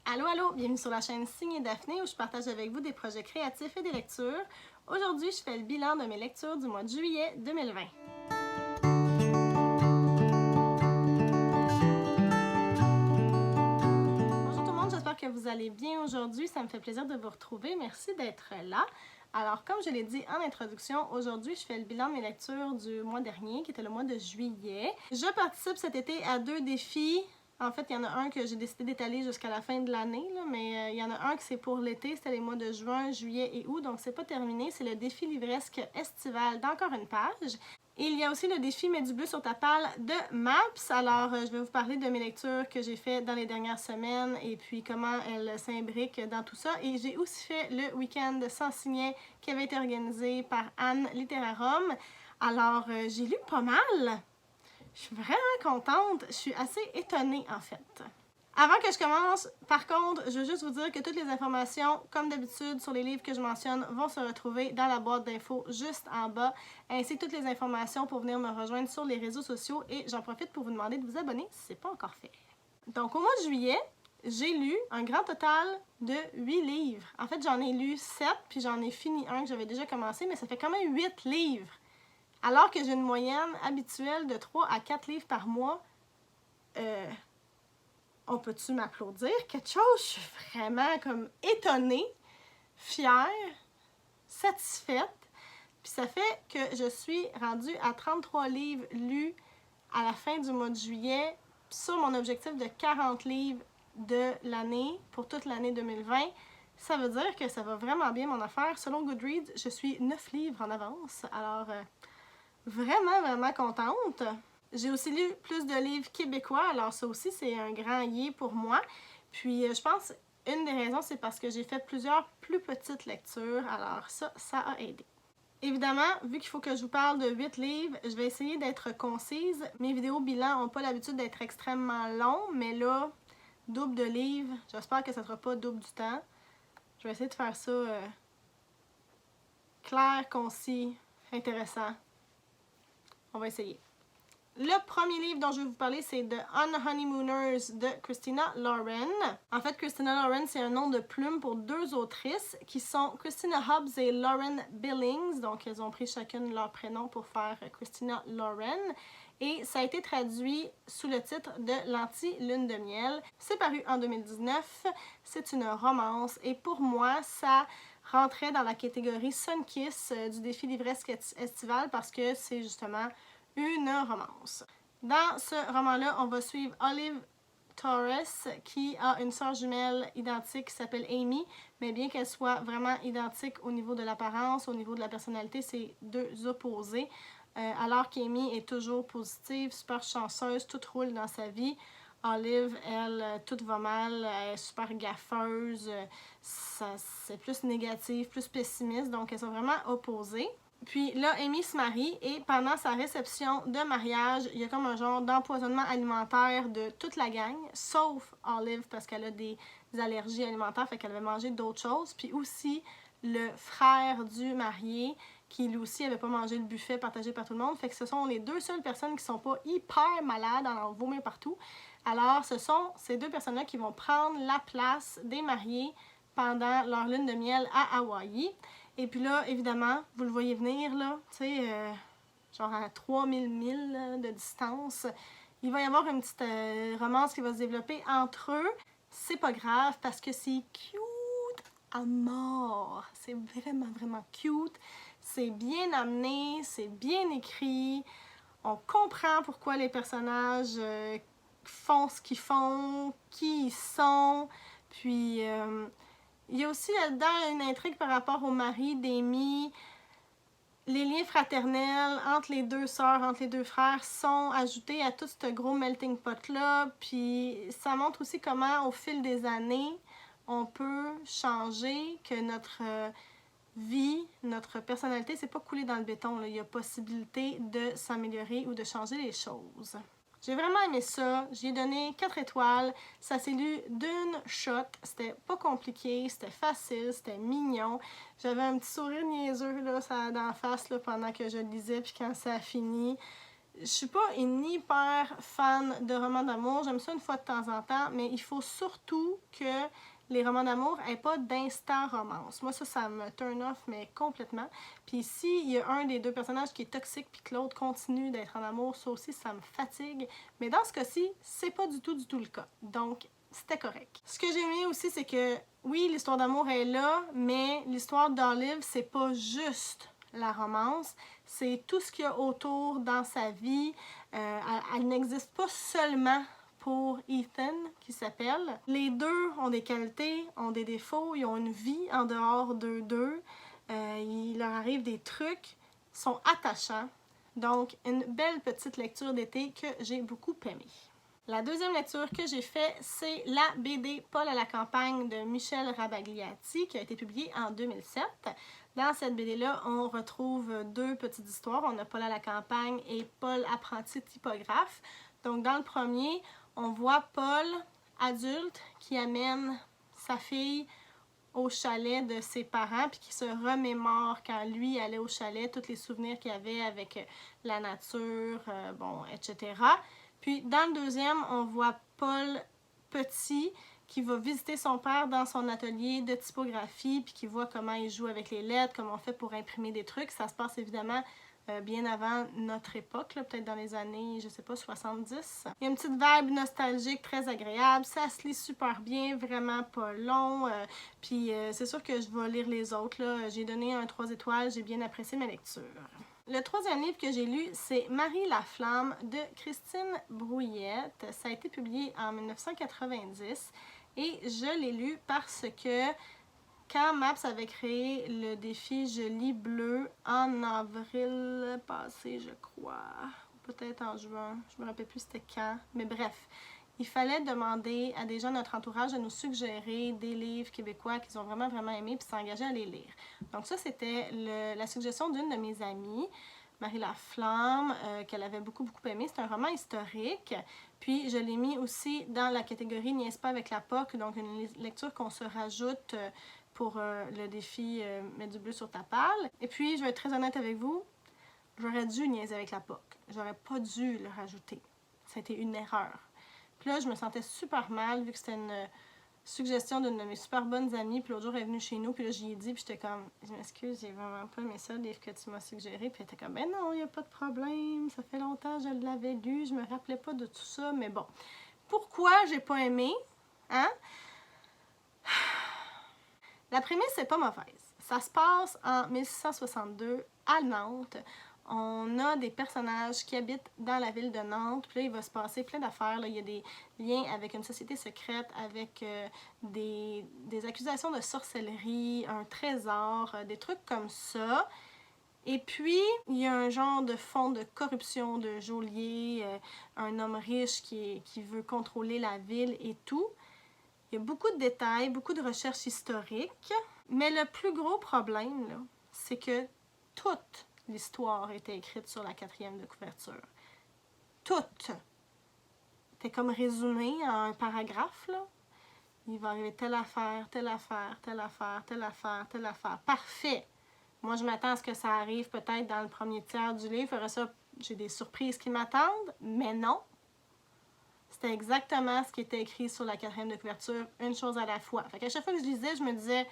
Allô, allô! Bienvenue sur la chaîne Signe et Daphné où je partage avec vous des projets créatifs et des lectures. Aujourd'hui, je fais le bilan de mes lectures du mois de juillet 2020. Bonjour tout le monde, j'espère que vous allez bien aujourd'hui. Ça me fait plaisir de vous retrouver. Merci d'être là. Alors, comme je l'ai dit en introduction, aujourd'hui, je fais le bilan de mes lectures du mois dernier, qui était le mois de juillet. Je participe cet été à 2 défis. En fait, il y en a un que j'ai décidé d'étaler jusqu'à la fin de l'année, mais il y en a un que c'est pour l'été, c'était les mois de juin, juillet et août, donc c'est pas terminé. C'est le défi livresque estival d'Encore une page. Et il y a aussi le défi Mets du bleu sur ta palle de Maps. Alors, je vais vous parler de mes lectures que j'ai faites dans les dernières semaines et puis comment elles s'imbriquent dans tout ça. Et j'ai aussi fait le week-end sans signet qui avait été organisé par Anne Littérarum. Alors, j'ai lu pas mal. Je suis vraiment contente. Je suis assez étonnée, en fait. Avant que je commence, par contre, je veux juste vous dire que toutes les informations, comme d'habitude, sur les livres que je mentionne, vont se retrouver dans la boîte d'infos juste en bas, ainsi que toutes les informations pour venir me rejoindre sur les réseaux sociaux. Et j'en profite pour vous demander de vous abonner si ce n'est pas encore fait. Donc, au mois de juillet, j'ai lu un grand total de 8 livres. En fait, j'en ai lu 7, puis j'en ai fini un que j'avais déjà commencé, mais ça fait quand même 8 livres. Alors que j'ai une moyenne habituelle de 3 à 4 livres par mois, on peut-tu m'applaudir quelque chose? Je suis vraiment comme étonnée, fière, satisfaite. Puis ça fait que je suis rendue à 33 livres lus à la fin du mois de juillet sur mon objectif de 40 livres de l'année pour toute l'année 2020. Ça veut dire que ça va vraiment bien mon affaire. Selon Goodreads, je suis 9 livres en avance. Alors, vraiment contente. J'ai aussi lu plus de livres québécois, alors ça aussi c'est un grand yé pour moi. Puis je pense une des raisons c'est parce que j'ai fait plusieurs plus petites lectures, alors ça a aidé. Évidemment, vu qu'il faut que je vous parle de 8 livres, je vais essayer d'être concise. Mes vidéos bilan n'ont pas l'habitude d'être extrêmement longs, mais là, double de livres, j'espère que ça ne sera pas double du temps. Je vais essayer de faire ça clair, concis, intéressant. On va essayer. Le premier livre dont je vais vous parler, c'est The Unhoneymooners de Christina Lauren. En fait, Christina Lauren, c'est un nom de plume pour 2 autrices qui sont Christina Hobbs et Lauren Billings. Donc, elles ont pris chacune leur prénom pour faire Christina Lauren. Et ça a été traduit sous le titre de L'Anti-Lune de miel. C'est paru en 2019. C'est une romance et pour moi, ça rentrait dans la catégorie Sun Kiss du défi livresque estival parce que c'est justement une romance. Dans ce roman-là, on va suivre Olive Torres qui a une sœur jumelle identique qui s'appelle Amy, mais bien qu'elle soit vraiment identique au niveau de l'apparence, au niveau de la personnalité, c'est 2 opposés. Alors qu'Amy est toujours positive, super chanceuse, tout roule dans sa vie. Olive, elle, tout va mal, elle est super gaffeuse, c'est plus négatif, plus pessimiste, donc elles sont vraiment opposées. Puis là, Amy se marie et pendant sa réception de mariage, il y a comme un genre d'empoisonnement alimentaire de toute la gang, sauf Olive parce qu'elle a des allergies alimentaires, fait qu'elle avait mangé d'autres choses. Puis aussi le frère du marié qui lui aussi n'avait pas mangé le buffet partagé par tout le monde. Fait que ce sont les 2 seules personnes qui sont pas hyper malades, à en vomir partout. Alors, ce sont ces 2 personnes-là qui vont prendre la place des mariés pendant leur lune de miel à Hawaï. Et puis là, évidemment, vous le voyez venir, là, tu sais, genre à 3000 milles de distance, il va y avoir une petite romance qui va se développer entre eux. C'est pas grave parce que c'est cute à mort. C'est vraiment cute. C'est bien amené, c'est bien écrit. On comprend pourquoi les personnages font ce qu'ils font, qui ils sont. Puis il y a aussi là-dedans une intrigue par rapport au mari d'Amy. Les liens fraternels entre les 2 sœurs, entre les 2 frères sont ajoutés à tout ce gros melting pot-là. Puis ça montre aussi comment, au fil des années, on peut changer, que notre vie, notre personnalité, c'est pas coulé dans le béton, là. Il y a possibilité de s'améliorer ou de changer les choses. J'ai vraiment aimé ça. J'ai donné 4 étoiles. Ça s'est lu d'une shot. C'était pas compliqué, c'était facile, c'était mignon. J'avais un petit sourire niaiseux là, dans la face là, pendant que je lisais, puis quand ça a fini, je suis pas une hyper fan de romans d'amour. J'aime ça une fois de temps en temps, mais il faut surtout que les romans d'amour n'aient pas d'instant romance. Moi, ça me turn off, mais complètement. Puis s'il y a un des deux personnages qui est toxique puis que l'autre continue d'être en amour, ça aussi, ça me fatigue. Mais dans ce cas-ci, c'est pas du tout le cas. Donc, c'était correct. Ce que j'ai aimé aussi, c'est que, oui, l'histoire d'amour est là, mais l'histoire d'Olive, c'est pas juste la romance, c'est tout ce qu'il y a autour dans sa vie. Elle n'existe pas seulement pour Ethan, qui s'appelle. Les deux ont des qualités, ont des défauts, ils ont une vie en dehors d'eux deux. Il leur arrive des trucs, sont attachants. Donc, une belle petite lecture d'été que j'ai beaucoup aimée. La deuxième lecture que j'ai faite, c'est la BD Paul à la campagne de Michel Rabagliati, qui a été publiée en 2007. Dans cette BD-là, on retrouve deux petites histoires. On a Paul à la campagne et Paul apprenti typographe. Donc, dans le premier, on voit Paul, adulte, qui amène sa fille au chalet de ses parents, puis qui se remémore quand lui allait au chalet, tous les souvenirs qu'il avait avec la nature, bon, etc. Puis dans le deuxième, on voit Paul petit qui va visiter son père dans son atelier de typographie, puis qui voit comment il joue avec les lettres, comment on fait pour imprimer des trucs. Ça se passe évidemment bien avant notre époque, peut-être dans les années, je sais pas, 70. Il y a une petite vibe nostalgique très agréable, ça se lit super bien, vraiment pas long, puis c'est sûr que je vais lire les autres. J'ai donné un 3 étoiles, j'ai bien apprécié ma lecture. Le troisième livre que j'ai lu, c'est Marie la Flamme de Christine Brouillette. Ça a été publié en 1990 et je l'ai lu parce que quand Maps avait créé le défi Je lis bleu en avril passé, je crois, peut-être en juin, je me rappelle plus c'était quand, mais bref, il fallait demander à des gens de notre entourage de nous suggérer des livres québécois qu'ils ont vraiment aimés puis s'engager à les lire. Donc ça, c'était la suggestion d'une de mes amies, Marie la Flamme, qu'elle avait beaucoup aimé. C'est un roman historique. Puis je l'ai mis aussi dans la catégorie Niaise pas avec la POC, donc une lecture qu'on se rajoute pour le défi Mets du bleu sur ta palle. Et puis, je vais être très honnête avec vous, j'aurais dû niaiser avec la POC. J'aurais pas dû le rajouter. Ça a été une erreur. Puis là, je me sentais super mal vu que c'était une suggestion d'une de mes super bonnes amies. Puis l'autre jour, elle est venue chez nous. Puis là, j'y ai dit. Puis j'étais comme, je m'excuse, j'ai vraiment pas aimé ça, le livre que tu m'as suggéré. Puis elle était comme, ben non, il n'y a pas de problème. Ça fait longtemps que je l'avais lu. Je me rappelais pas de tout ça. Mais bon, pourquoi j'ai pas aimé? Hein? La prémisse n'est pas mauvaise. Ça se passe en 1662 à Nantes. On a des personnages qui habitent dans la ville de Nantes. Puis là, il va se passer plein d'affaires. Il y a des liens avec une société secrète, avec des accusations de sorcellerie, un trésor, des trucs comme ça. Et puis, il y a un genre de fond de corruption de geôlier, un homme riche qui veut contrôler la ville et tout. Il y a beaucoup de détails, beaucoup de recherches historiques. Mais le plus gros problème, c'est que toute l'histoire était écrite sur la 4e de couverture. Toute! C'était comme résumé en un paragraphe, là. Il va arriver telle affaire, telle affaire, telle affaire, telle affaire, telle affaire. Parfait! Moi, je m'attends à ce que ça arrive peut-être dans le premier tiers du livre. Après ça, j'ai des surprises qui m'attendent, mais non. C'était exactement ce qui était écrit sur la 4e de couverture, une chose à la fois. Fait qu'à chaque fois que je lisais, je me disais,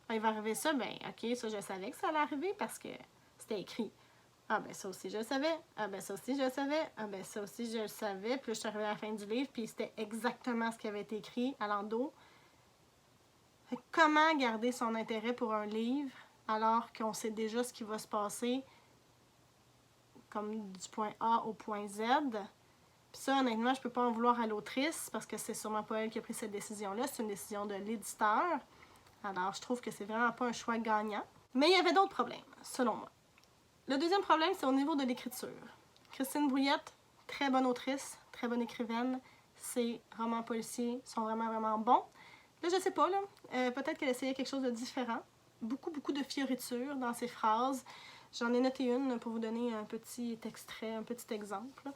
ah, il va arriver ça, ben ok, ça je savais que ça allait arriver parce que c'était écrit. Ah ben ça aussi je le savais, ah ben ça aussi je le savais, ah ben ça aussi je le savais. Puis là je suis arrivée à la fin du livre, puis c'était exactement ce qui avait été écrit à l'endos. Fait que comment garder son intérêt pour un livre alors qu'on sait déjà ce qui va se passer comme du point A au point Z? Puis ça, honnêtement, je peux pas en vouloir à l'autrice parce que c'est sûrement pas elle qui a pris cette décision-là. C'est une décision de l'éditeur. Alors, je trouve que c'est vraiment pas un choix gagnant. Mais il y avait d'autres problèmes, selon moi. Le deuxième problème, c'est au niveau de l'écriture. Christine Brouillette, très bonne autrice, très bonne écrivaine. Ses romans policiers sont vraiment bons. Là, je sais pas, là. Peut-être qu'elle essayait quelque chose de différent. Beaucoup de fioritures dans ses phrases. J'en ai noté une pour vous donner un petit extrait, un petit exemple.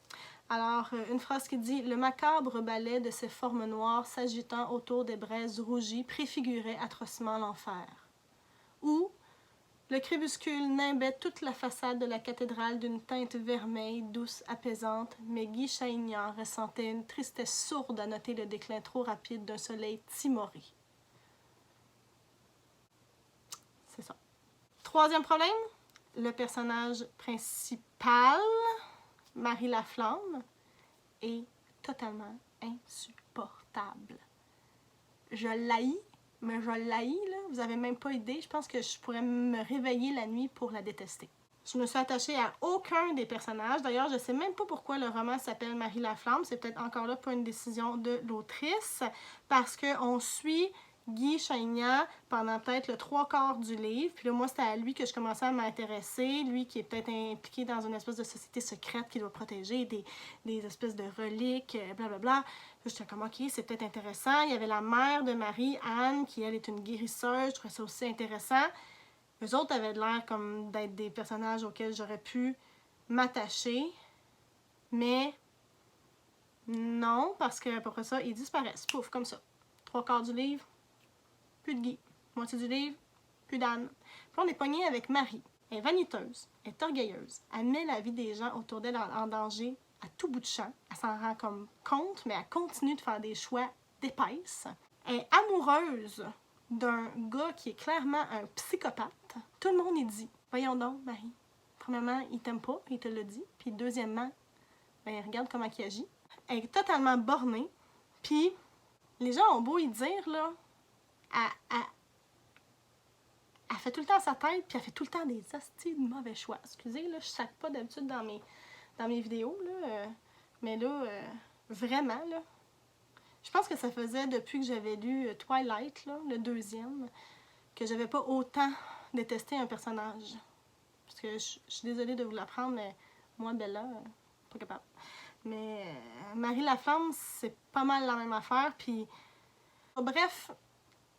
Alors, une phrase qui dit « Le macabre balai de ces formes noires s'agitant autour des braises rougies préfigurait atrocement l'enfer. » Ou Le crépuscule nimbait toute la façade de la cathédrale d'une teinte vermeille, douce, apaisante, mais Guy Chaignan ressentait une tristesse sourde à noter le déclin trop rapide d'un soleil timoré. C'est ça. Troisième problème, le personnage principal, Marie Laflamme, est totalement insupportable. Je l'haïs. Mais je l'haïs, là, vous avez même pas idée. Je pense que je pourrais me réveiller la nuit pour la détester. Je me suis attachée à aucun des personnages. D'ailleurs, je sais même pas pourquoi le roman s'appelle Marie Laflamme. C'est peut-être encore là pour une décision de l'autrice. Parce qu'on suit Guy Chaignan pendant peut-être le 3/4 du livre. Puis là, moi, c'était à lui que je commençais à m'intéresser. Lui qui est peut-être impliqué dans une espèce de société secrète qui doit protéger des espèces de reliques, blablabla. J'étais comme, ok, c'est peut-être intéressant. Il y avait la mère de Marie, Anne, qui, elle, est une guérisseuse. Je trouvais ça aussi intéressant. Eux autres avaient l'air comme d'être des personnages auxquels j'aurais pu m'attacher. Mais non, parce que à peu près ça, ils disparaissent. Pouf, comme ça. 3/4 du livre, plus de Guy. Moitié du livre, plus d'Anne. Puis on est pogné avec Marie. Elle est vaniteuse, elle est orgueilleuse. Elle met la vie des gens autour d'elle en danger à tout bout de champ. Elle s'en rend comme compte, mais elle continue de faire des choix d'épaisse. Elle est amoureuse d'un gars qui est clairement un psychopathe. Tout le monde y dit, voyons donc, Marie. Premièrement, il t'aime pas, il te le dit. Puis deuxièmement, ben, regarde comment il agit. Elle est totalement bornée. Puis les gens ont beau y dire, là, elle fait tout le temps sa tête, puis elle fait tout le temps des hosties de mauvais choix. Excusez, là, je sac pas d'habitude dans mes vidéos, là. Mais là, vraiment, là. Je pense que ça faisait depuis que j'avais lu Twilight, là, le deuxième, que j'avais pas autant détesté un personnage. Parce que je suis désolée de vous l'apprendre, mais moi, Bella, pas capable. Mais Marie Laflamme, c'est pas mal la même affaire. Puis, bref,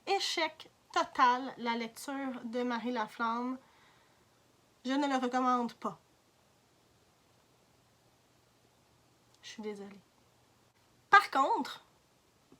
échec total la lecture de Marie Laflamme. Je ne le recommande pas. Je suis désolée. Par contre,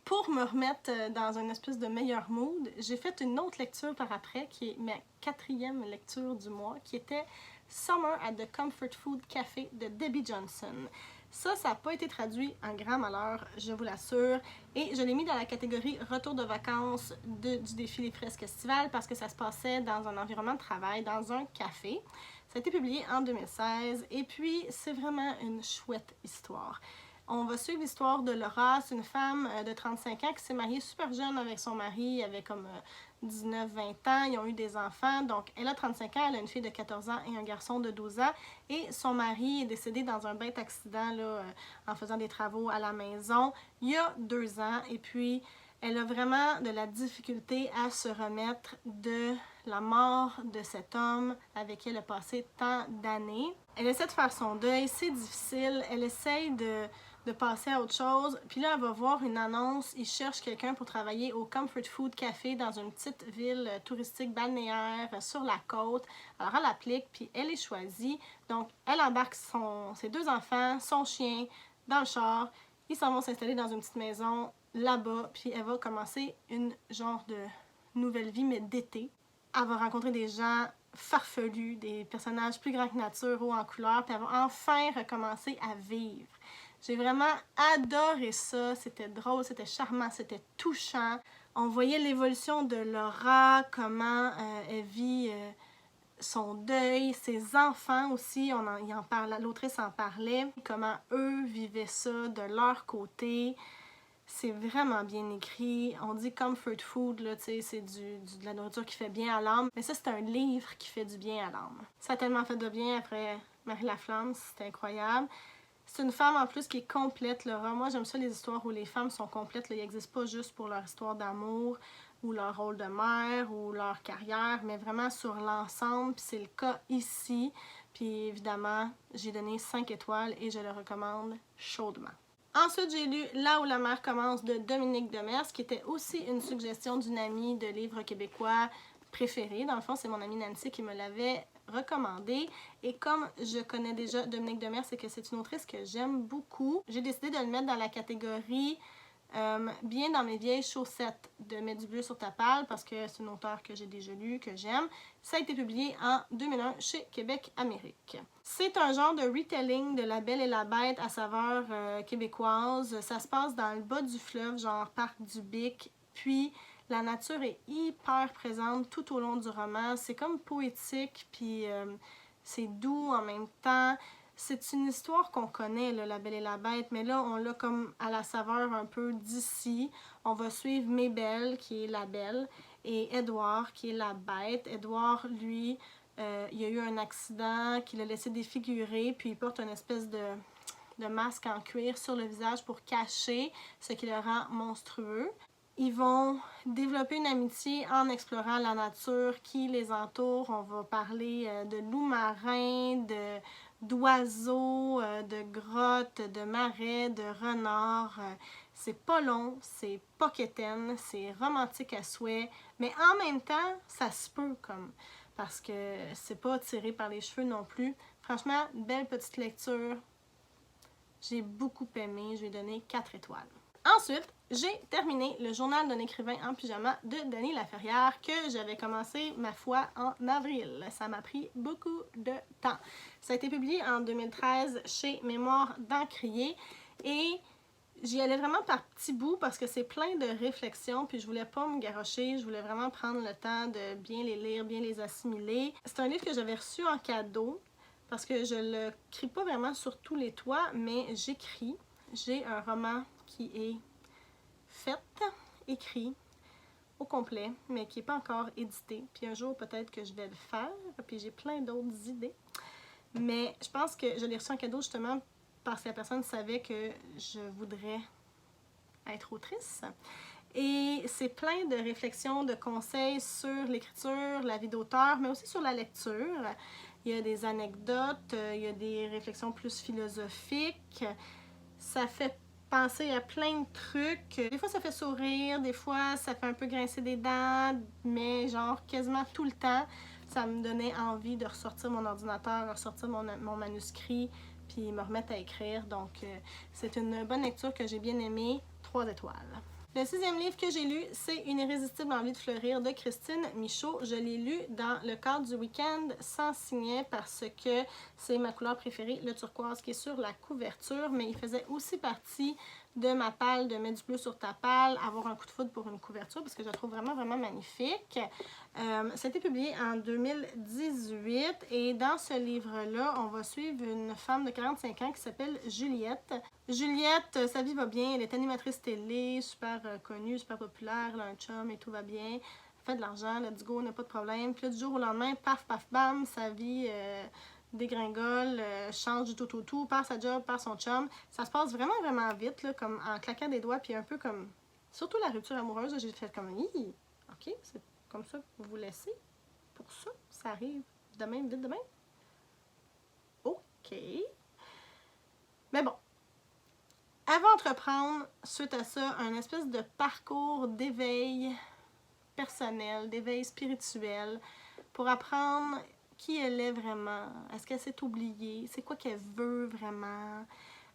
pour me remettre dans une espèce de meilleur mood, j'ai fait une autre lecture par après, qui est ma 4e lecture du mois, qui était Summer at the Comfort Food Café de Debbie Johnson. Ça n'a pas été traduit en grand malheur, je vous l'assure. Et je l'ai mis dans la catégorie retour de vacances du défi Les Fresques estivales parce que ça se passait dans un environnement de travail, dans un café. Ça a été publié en 2016 et puis c'est vraiment une chouette histoire. On va suivre l'histoire de Laura, c'est une femme de 35 ans qui s'est mariée super jeune avec son mari, il avait comme 19-20 ans, ils ont eu des enfants, donc elle a 35 ans, elle a une fille de 14 ans et un garçon de 12 ans, et son mari est décédé dans un bête accident là, en faisant des travaux à la maison il y a 2 ans, et puis elle a vraiment de la difficulté à se remettre de la mort de cet homme avec qui elle a passé tant d'années. Elle essaie de faire son deuil, c'est difficile, elle essaie de passer à autre chose. Puis là, elle va voir une annonce. Il cherche quelqu'un pour travailler au Comfort Food Café dans une petite ville touristique balnéaire sur la côte. Alors, elle applique, puis elle est choisie. Donc, elle embarque ses 2 enfants, son chien, dans le char. Ils s'en vont s'installer dans une petite maison là-bas. Puis elle va commencer une genre de nouvelle vie, mais d'été. Elle va rencontrer des gens farfelus, des personnages plus grands que nature, hauts en couleur. Puis elle va enfin recommencer à vivre. J'ai vraiment adoré ça, c'était drôle, c'était charmant, c'était touchant. On voyait l'évolution de Laura, comment elle vit son deuil, ses enfants aussi, l'autrice en parlait, comment eux vivaient ça de leur côté. C'est vraiment bien écrit. On dit comfort food, là, c'est de la nourriture qui fait bien à l'âme. Mais ça, c'est un livre qui fait du bien à l'âme. Ça a tellement fait de bien après Marie Laflamme, c'était incroyable. C'est une femme en plus qui est complète, Laura. Moi, j'aime ça les histoires où les femmes sont complètes. Là. Ils n'existent pas juste pour leur histoire d'amour ou leur rôle de mère ou leur carrière, mais vraiment sur l'ensemble. Puis c'est le cas ici. Puis évidemment, j'ai donné 5 étoiles et je le recommande chaudement. Ensuite, j'ai lu Là où la mer commence de Dominique Demers, qui était aussi une suggestion d'une amie de livres québécois préférée. Dans le fond, c'est mon amie Nancy qui me l'avait recommandé. Et comme je connais déjà Dominique Demers et que c'est une autrice que j'aime beaucoup, j'ai décidé de le mettre dans la catégorie Bien dans mes vieilles chaussettes de Mets du bleu sur ta palle, parce que c'est une auteure que j'ai déjà lue, que j'aime. Ça a été publié en 2001 chez Québec Amérique. C'est un genre de retelling de La Belle et la Bête à saveur québécoise. Ça se passe dans le bas du fleuve, genre Parc du Bic, puis la nature est hyper présente tout au long du roman. C'est comme poétique, puis c'est doux en même temps. C'est une histoire qu'on connaît, là, La Belle et la Bête, mais là, on l'a comme à la saveur un peu d'ici. On va suivre Mabel, qui est la belle, et Edward, qui est la bête. Edward, lui, il y a eu un accident qui l'a laissé défigurer, puis il porte une espèce de masque en cuir sur le visage pour cacher ce qui le rend monstrueux. Ils vont développer une amitié en explorant la nature qui les entoure. On va parler de loups marins, d'oiseaux, de grottes, de marais, de renards. C'est pas long, c'est pas quétaine, c'est romantique à souhait, mais en même temps, ça se peut comme, parce que c'est pas tiré par les cheveux non plus. Franchement, belle petite lecture. J'ai beaucoup aimé, je lui ai donné 4 étoiles. Ensuite, j'ai terminé le journal d'un écrivain en pyjama de Denis Laferrière que j'avais commencé, ma foi, en avril. Ça m'a pris beaucoup de temps. Ça a été publié en 2013 chez Mémoire d'Encrier et j'y allais vraiment par petits bouts parce que c'est plein de réflexions puis je voulais pas me garrocher, je voulais vraiment prendre le temps de bien les lire, bien les assimiler. C'est un livre que j'avais reçu en cadeau parce que je le crie pas vraiment sur tous les toits, mais j'écris. J'ai un roman qui est fait, écrit au complet, mais qui n'est pas encore édité. Puis un jour, peut-être que je vais le faire, puis j'ai plein d'autres idées. Mais je pense que je l'ai reçu en cadeau justement parce que la personne savait que je voudrais être autrice. Et c'est plein de réflexions, de conseils sur l'écriture, la vie d'auteur, mais aussi sur la lecture. Il y a des anecdotes, il y a des réflexions plus philosophiques. Ça fait penser à plein de trucs. Des fois, ça fait sourire, des fois, ça fait un peu grincer des dents, mais genre quasiment tout le temps, ça me donnait envie de ressortir mon ordinateur, ressortir mon manuscrit, puis me remettre à écrire. Donc, c'est une bonne lecture que j'ai bien aimée. 3 étoiles. Le 6e livre que j'ai lu, c'est Une irrésistible envie de fleurir de Christine Michaud. Je l'ai lu dans le cadre du week-end sans signet parce que c'est ma couleur préférée, le turquoise qui est sur la couverture, mais il faisait aussi partie de ma palle de Mets du bleu sur ta palle, avoir un coup de foudre pour une couverture parce que je la trouve vraiment, vraiment magnifique. Ça a été publié en 2018 et dans ce livre-là, on va suivre une femme de 45 ans qui s'appelle Juliette. Juliette, sa vie va bien, elle est animatrice télé, super connue, super populaire, elle a un chum et tout va bien. Elle fait de l'argent, let's go, n'a pas de problème. Puis là, du jour au lendemain, paf, paf, bam, sa vie dégringole, change du tout au tout, perd sa job, perd son chum. Ça se passe vraiment, vraiment vite, là, comme en claquant des doigts, puis un peu comme... Surtout la rupture amoureuse, j'ai fait comme... Ok, c'est comme ça que vous vous laissez. Pour ça, ça arrive de même, vite de même. Ok. Mais bon. Elle va entreprendre, suite à ça, un espèce de parcours d'éveil personnel, d'éveil spirituel, pour apprendre qui elle est vraiment, est-ce qu'elle s'est oubliée, c'est quoi qu'elle veut vraiment.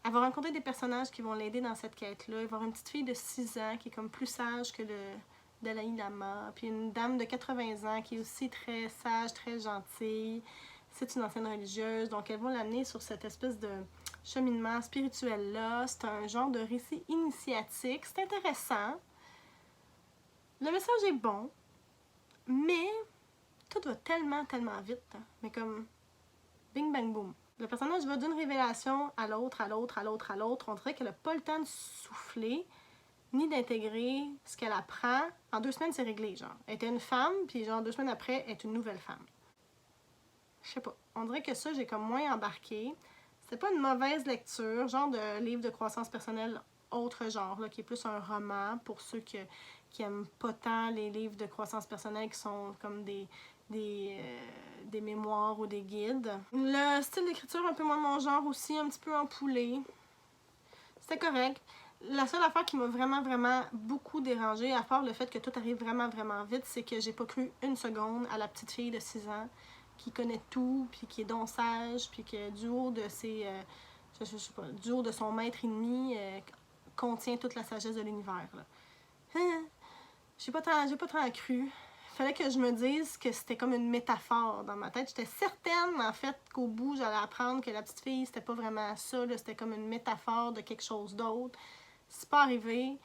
Elle va rencontrer des personnages qui vont l'aider dans cette quête-là. Il va y avoir une petite fille de 6 ans qui est comme plus sage que le Dalai Lama, puis une dame de 80 ans qui est aussi très sage, très gentille. C'est une ancienne religieuse, donc elles vont l'amener sur cette espèce de cheminement spirituel-là. C'est un genre de récit initiatique. C'est intéressant. Le message est bon, mais tout va tellement, tellement vite. Hein. Mais comme bing, bang, boom. Le personnage va d'une révélation à l'autre, à l'autre, à l'autre, à l'autre. On dirait qu'elle n'a pas le temps de souffler, ni d'intégrer ce qu'elle apprend. En 2 semaines, c'est réglé, genre. Elle était une femme, puis genre 2 semaines après, elle est une nouvelle femme. Je sais pas. On dirait que ça, j'ai comme moins embarqué. C'est pas une mauvaise lecture, genre de livre de croissance personnelle autre genre, là, qui est plus un roman pour ceux qui aiment pas tant les livres de croissance personnelle qui sont comme des mémoires ou des guides. Le style d'écriture un peu moins mon genre aussi, un petit peu empoulé. C'était correct. La seule affaire qui m'a vraiment, vraiment beaucoup dérangée, à part le fait que tout arrive vraiment, vraiment vite, c'est que j'ai pas cru une seconde à la petite fille de 6 ans qui connaît tout, puis qui est donc sage, puis que du haut de ses... je sais pas, du haut de son maître et demi, contient toute la sagesse de l'univers. J'ai pas tant cru. Il fallait que je me dise que c'était comme une métaphore dans ma tête. J'étais certaine, en fait, qu'au bout, j'allais apprendre que la petite fille, c'était pas vraiment ça. C'était comme une métaphore de quelque chose d'autre. C'est pas arrivé.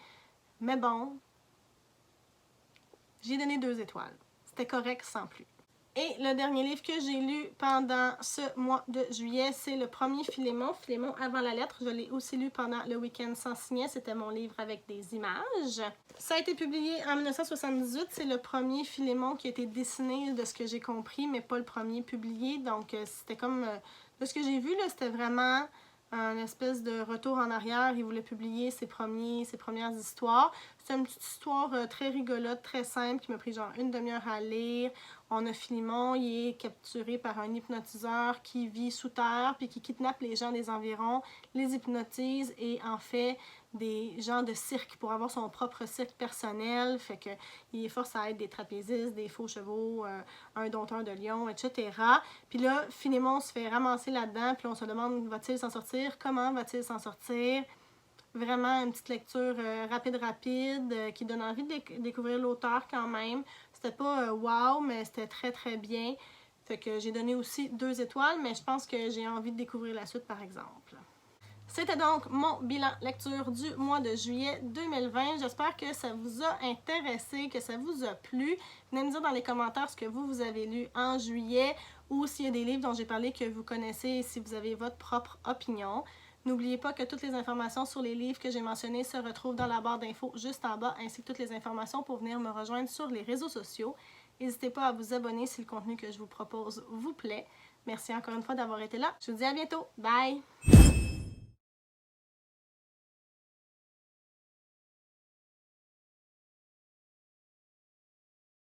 Mais bon, j'ai donné 2 étoiles. C'était correct sans plus. Et le dernier livre que j'ai lu pendant ce mois de juillet, c'est le premier Philémon, Philémon avant la lettre. Je l'ai aussi lu pendant le week-end sans signet. C'était mon livre avec des images. Ça a été publié en 1978. C'est le premier Philémon qui a été dessiné de ce que j'ai compris, mais pas le premier publié. Donc, c'était comme... de ce que j'ai vu, c'était vraiment un espèce de retour en arrière. Il voulait publier ses premières histoires. C'est une petite histoire très rigolote, très simple, qui m'a pris genre une demi-heure à lire. On a Philémon, il est capturé par un hypnotiseur qui vit sous terre puis qui kidnappe les gens des environs, les hypnotise et en fait des gens de cirque pour avoir son propre cirque personnel. Fait que il est forcé à être des trapézistes, des faux chevaux, un dompteur de lions, etc. Puis là, Philémon se fait ramasser là-dedans, puis on se demande va-t-il s'en sortir? Comment va-t-il s'en sortir? Vraiment une petite lecture rapide, qui donne envie de découvrir l'auteur quand même. C'était pas wow, mais c'était très très bien. Fait que j'ai donné aussi 2 étoiles, mais je pense que j'ai envie de découvrir la suite par exemple. C'était donc mon bilan lecture du mois de juillet 2020. J'espère que ça vous a intéressé, que ça vous a plu. Venez me dire dans les commentaires ce que vous avez lu en juillet ou s'il y a des livres dont j'ai parlé que vous connaissez et si vous avez votre propre opinion. N'oubliez pas que toutes les informations sur les livres que j'ai mentionnés se retrouvent dans la barre d'infos juste en bas, ainsi que toutes les informations pour venir me rejoindre sur les réseaux sociaux. N'hésitez pas à vous abonner si le contenu que je vous propose vous plaît. Merci encore une fois d'avoir été là. Je vous dis à bientôt. Bye!